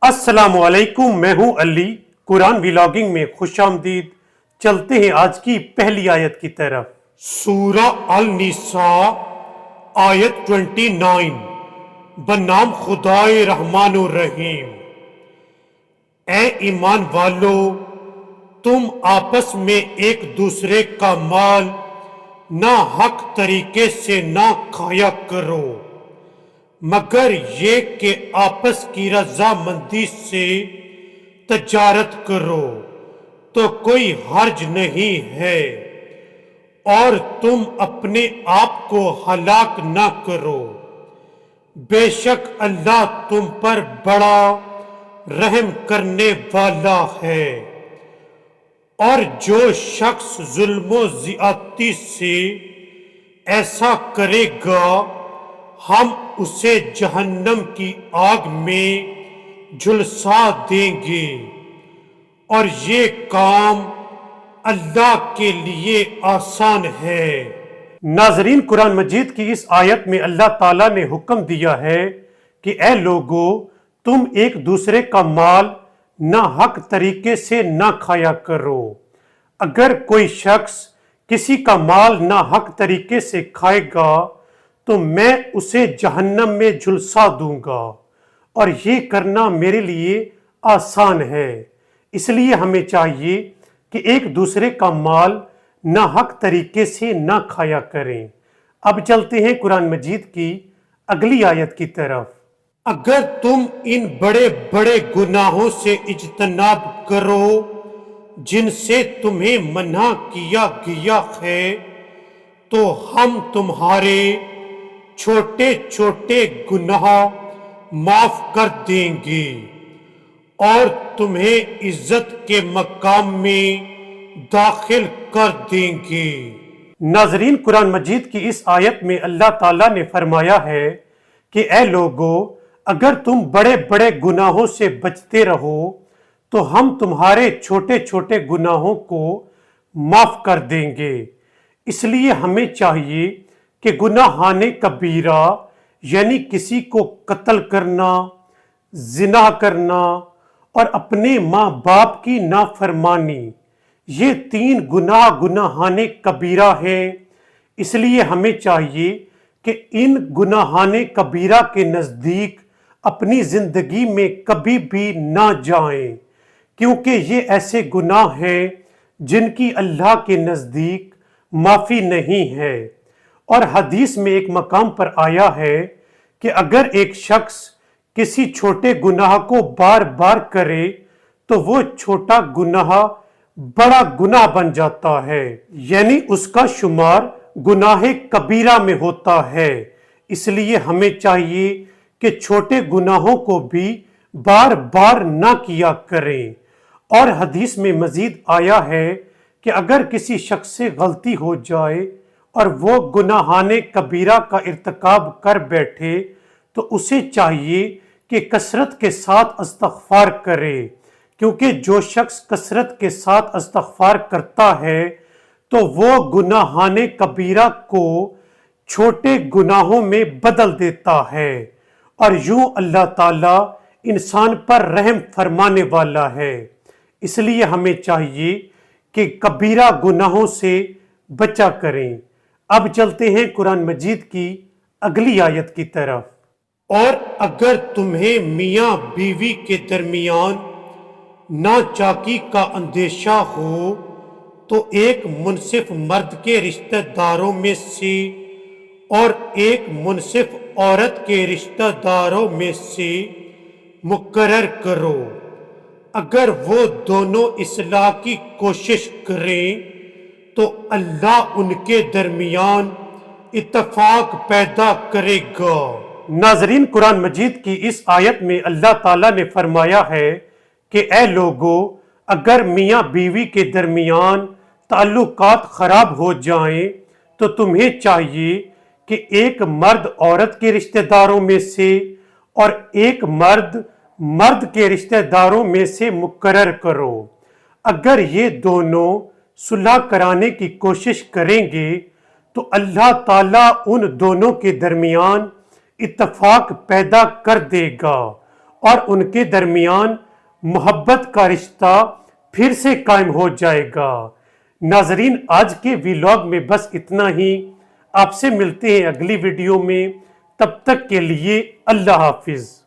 السلام علیکم، میں ہوں علی۔ قرآن ویلاگنگ میں خوش آمدید۔ چلتے ہیں آج کی پہلی آیت کی طرف۔ سورہ النساء آیت 29، بنام خدائے رحمان الرحیم۔ اے ایمان والو، تم آپس میں ایک دوسرے کا مال نہ حق طریقے سے نہ کھایا کرو، مگر یہ کہ آپس کی رضامندی سے تجارت کرو تو کوئی حرج نہیں ہے، اور تم اپنے آپ کو ہلاک نہ کرو، بے شک اللہ تم پر بڑا رحم کرنے والا ہے۔ اور جو شخص ظلم و زیادتی سے ایسا کرے گا ہم اسے جہنم کی آگ میں جھلسا دیں گے، اور یہ کام اللہ کے لیے آسان ہے۔ ناظرین، قرآن مجید کی اس آیت میں اللہ تعالیٰ نے حکم دیا ہے کہ اے لوگو، تم ایک دوسرے کا مال نہ حق طریقے سے نہ کھایا کرو۔ اگر کوئی شخص کسی کا مال نہ حق طریقے سے کھائے گا تو میں اسے جہنم میں جھلسا دوں گا، اور یہ کرنا میرے لیے آسان ہے۔ اس لیے ہمیں چاہیے کہ ایک دوسرے کا مال نہ حق طریقے سے نہ کھایا کریں۔ اب چلتے ہیں قرآن مجید کی اگلی آیت کی طرف۔ اگر تم ان بڑے بڑے گناہوں سے اجتناب کرو جن سے تمہیں منع کیا گیا ہے تو ہم تمہارے چھوٹے چھوٹے گناہ معاف کر دیں گے اور تمہیں عزت کے مقام میں داخل کر دیں گے۔ ناظرین، قرآن مجید کی اس آیت میں اللہ تعالیٰ نے فرمایا ہے کہ اے لوگو، اگر تم بڑے بڑے گناہوں سے بچتے رہو تو ہم تمہارے چھوٹے چھوٹے گناہوں کو معاف کر دیں گے۔ اس لیے ہمیں چاہیے کہ گناہان کبیرہ یعنی کسی کو قتل کرنا، زنا کرنا اور اپنے ماں باپ کی نافرمانی، یہ 3 گناہان کبیرہ ہیں۔ اس لیے ہمیں چاہیے کہ ان گناہان کبیرہ کے نزدیک اپنی زندگی میں کبھی بھی نہ جائیں، کیونکہ یہ ایسے گناہ ہیں جن کی اللہ کے نزدیک معافی نہیں ہے۔ اور حدیث میں ایک مقام پر آیا ہے کہ اگر ایک شخص کسی چھوٹے گناہ کو بار بار کرے تو وہ چھوٹا گناہ بڑا گناہ بن جاتا ہے، یعنی اس کا شمار گناہ کبیرہ میں ہوتا ہے۔ اس لیے ہمیں چاہیے کہ چھوٹے گناہوں کو بھی بار بار نہ کیا کریں۔ اور حدیث میں مزید آیا ہے کہ اگر کسی شخص سے غلطی ہو جائے اور وہ گناہان کبیرہ کا ارتکاب کر بیٹھے تو اسے چاہیے کہ کثرت کے ساتھ استغفار کرے، کیونکہ جو شخص کثرت کے ساتھ استغفار کرتا ہے تو وہ گناہان کبیرہ کو چھوٹے گناہوں میں بدل دیتا ہے، اور یوں اللہ تعالیٰ انسان پر رحم فرمانے والا ہے۔ اس لیے ہمیں چاہیے کہ کبیرہ گناہوں سے بچا کریں۔ اب چلتے ہیں قرآن مجید کی اگلی آیت کی طرف۔ اور اگر تمہیں میاں بیوی کے درمیان ناچاکی کا اندیشہ ہو تو ایک منصف مرد کے رشتہ داروں میں سے اور ایک منصف عورت کے رشتہ داروں میں سے مقرر کرو۔ اگر وہ دونوں اصلاح کی کوشش کریں تو اللہ ان کے درمیان اتفاق پیدا کرے گا۔ ناظرین، قرآن مجید کی اس آیت میں اللہ تعالیٰ نے فرمایا ہے کہ اے لوگو، اگر میاں بیوی کے درمیان تعلقات خراب ہو جائیں تو تمہیں چاہیے کہ ایک مرد عورت کے رشتہ داروں میں سے اور ایک مرد کے رشتہ داروں میں سے مقرر کرو۔ اگر یہ دونوں صلح کرانے کی کوشش کریں گے تو اللہ تعالیٰ ان دونوں کے درمیان اتفاق پیدا کر دے گا، اور ان کے درمیان محبت کا رشتہ پھر سے قائم ہو جائے گا۔ ناظرین، آج کے ویلاگ میں بس اتنا ہی۔ آپ سے ملتے ہیں اگلی ویڈیو میں، تب تک کے لیے اللہ حافظ۔